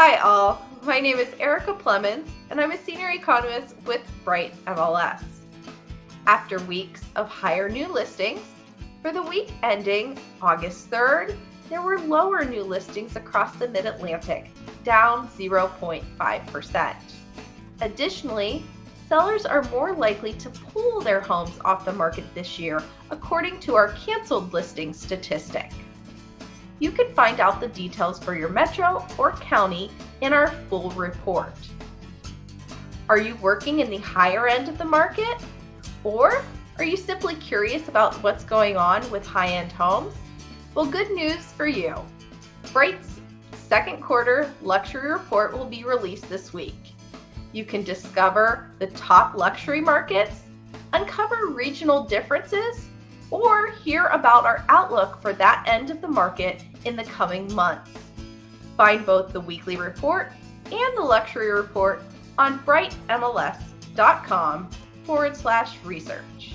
Hi all, my name is Erica Plemons and I'm a senior economist with Bright MLS. After weeks of higher new listings, for the week ending August 3rd, there were lower new listings across the Mid-Atlantic, down 0.5%. Additionally, sellers are more likely to pull their homes off the market this year, according to our canceled listings statistic. You can find out the details for your metro or county in our full report. Are you working in the higher end of the market? Or are you simply curious about what's going on with high-end homes? Well, good news for you. Bright's second quarter luxury report will be released this week. You can discover the top luxury markets, uncover regional differences, or hear about our outlook for that end of the market in the coming months. Find both the weekly report and the luxury report on brightmls.com/research.